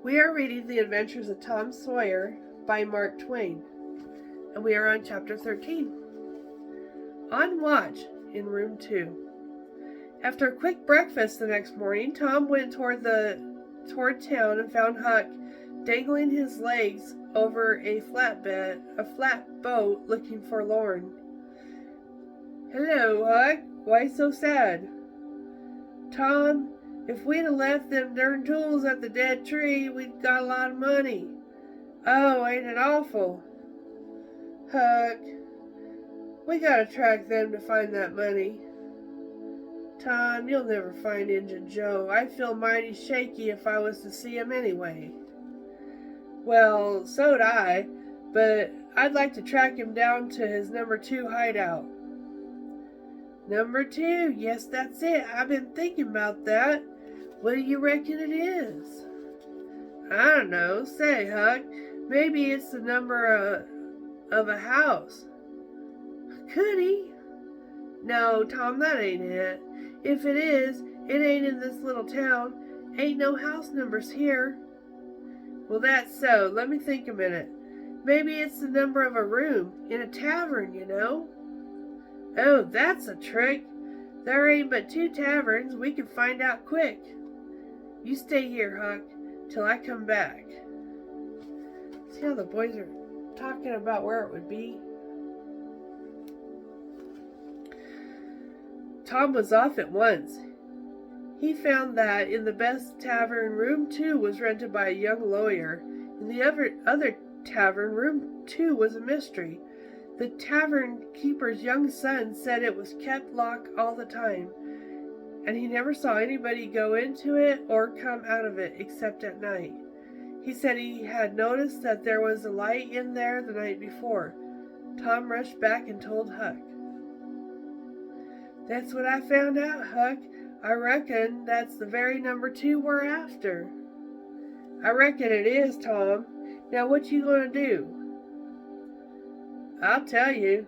We are reading The Adventures of Tom Sawyer by Mark Twain, and we are on Chapter 13. On watch in Room 2. After a quick breakfast the next morning, Tom went toward town and found Huck dangling his legs over a flat boat, looking forlorn. "Hello, Huck. Why so sad?" "Tom, if we'd have left them darn tools at the dead tree, we'd got a lot of money." "Oh, ain't it awful?" "Huck, we gotta track them to find that money." "Tom, you'll never find Injun Joe. I'd feel mighty shaky if I was to see him anyway." "Well, so'd I, but I'd like to track him down to his number 2 hideout." "Number 2, yes, that's it. I've been thinking about that. What do you reckon it is?" "I don't know. Say, Huck, maybe it's the number of a house." "Could he?" "No, Tom, that ain't it. If it is, it ain't in this little town. Ain't no house numbers here." "Well, that's so. Let me think a minute. Maybe it's the number of a room in a tavern, you know." "Oh, that's a trick. There ain't but 2 taverns. We can find out quick. You stay here, Huck, till I come back." See how the boys are talking about where it would be? Tom was off at once. He found that in the best tavern, Room 2 was rented by a young lawyer. In the other tavern, Room 2 was a mystery. The tavern keeper's young son said it was kept locked all the time, and he never saw anybody go into it or come out of it except at night. He said he had noticed that there was a light in there the night before. Tom rushed back and told Huck. "That's what I found out, Huck. I reckon that's the very number 2 we're after." "I reckon it is, Tom. Now what you gonna do?" "I'll tell you.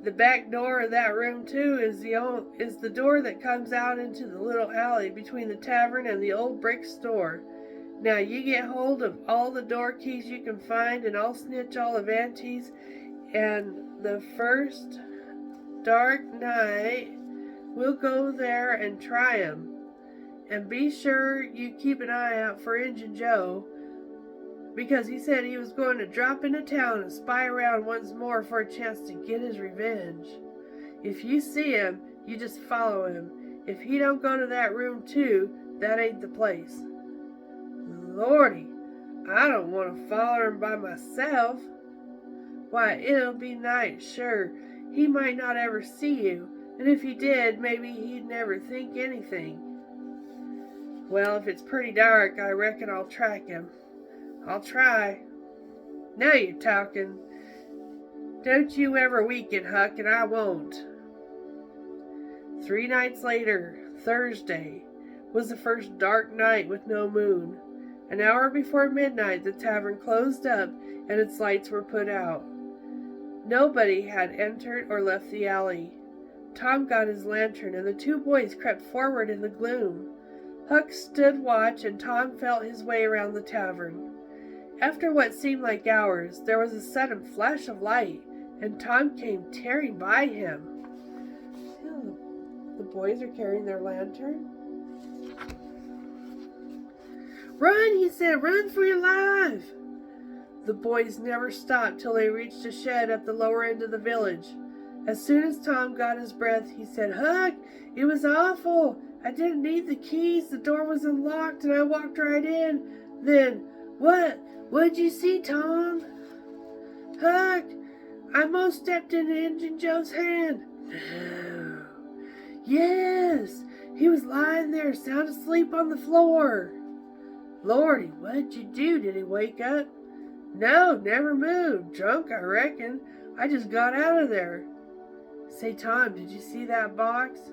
The back door of that room 2 is the door that comes out into the little alley between the tavern and the old brick store. Now you get hold of all the door keys you can find, and I'll snitch all of Auntie's, and the first dark night we'll go there and try 'em. And be sure you keep an eye out for Injun Joe, because he said he was going to drop into town and spy around once more for a chance to get his revenge. If you see him, you just follow him. If he don't go to that room 2, that ain't the place." "Lordy, I don't want to follow him by myself." "Why, it'll be night, sure. He might not ever see you, and if he did, maybe he'd never think anything." "Well, if it's pretty dark, I reckon I'll track him. I'll try." "Now you're talking. Don't you ever weaken, Huck, and I won't." 3 nights later, Thursday, was the first dark night with no moon. An hour before midnight, the tavern closed up and its lights were put out. Nobody had entered or left the alley. Tom got his lantern, and the 2 boys crept forward in the gloom. Huck stood watch, and Tom felt his way around the tavern. After what seemed like hours, there was a sudden flash of light, and Tom came tearing by him. The boys are carrying their lantern. "Run," he said, "run for your life." The boys never stopped till they reached a shed at the lower end of the village. As soon as Tom got his breath, he said, "Huck, it was awful. I didn't need the keys. The door was unlocked, and I walked right in. Then, what'd you see, Tom?" "Huck, I most stepped into Injun Joe's hand." "No." "Yes, he was lying there, sound asleep on the floor." "Lordy, what'd you do? Did he wake up?" "No, never moved. Drunk, I reckon. I just got out of there." "Say, Tom, did you see that box?"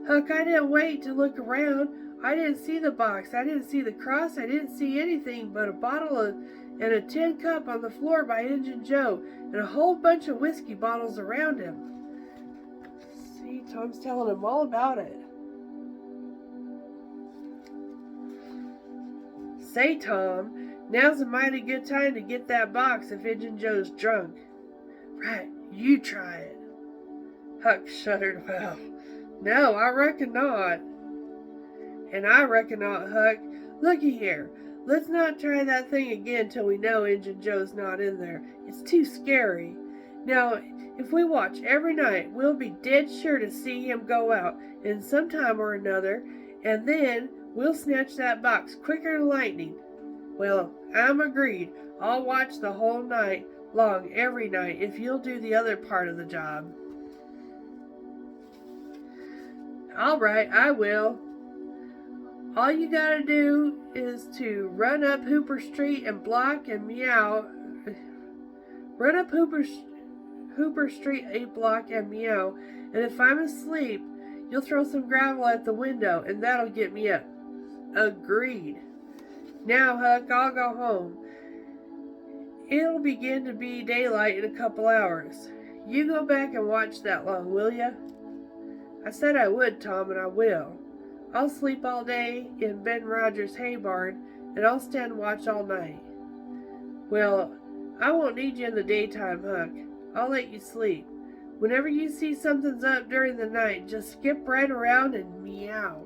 "Huck, I didn't wait to look around. I didn't see the box. I didn't see the cross. I didn't see anything but a bottle and a tin cup on the floor by Injun Joe, and a whole bunch of whiskey bottles around him." See, Tom's telling him all about it. Say, Tom, now's a mighty good time to get that box if Injun Joe's drunk. Right, you try it. Huck shuddered. Well, no, I reckon not. And I reckon not, Huck. Looky here. Let's not try that thing again till we know Injun Joe's not in there. It's too scary. Now, if we watch every night, we'll be dead sure to see him go out in some time or another, and then we'll snatch that box quicker than lightning. Well, I'm agreed. I'll watch the whole night long every night if you'll do the other part of the job. All right, I will. All you gotta do is to run up Hooper Street and block and meow. Run up Hooper Street a block and meow. And if I'm asleep, you'll throw some gravel at the window and that'll get me up. Agreed. Now, Huck, I'll go home. It'll begin to be daylight in a couple hours. You go back and watch that long, will ya? I said I would, Tom, and I will. I'll sleep all day in Ben Rogers' hay barn, and I'll stand watch all night. Well, I won't need you in the daytime, Huck. I'll let you sleep. Whenever you see something's up during the night, just skip right around and meow.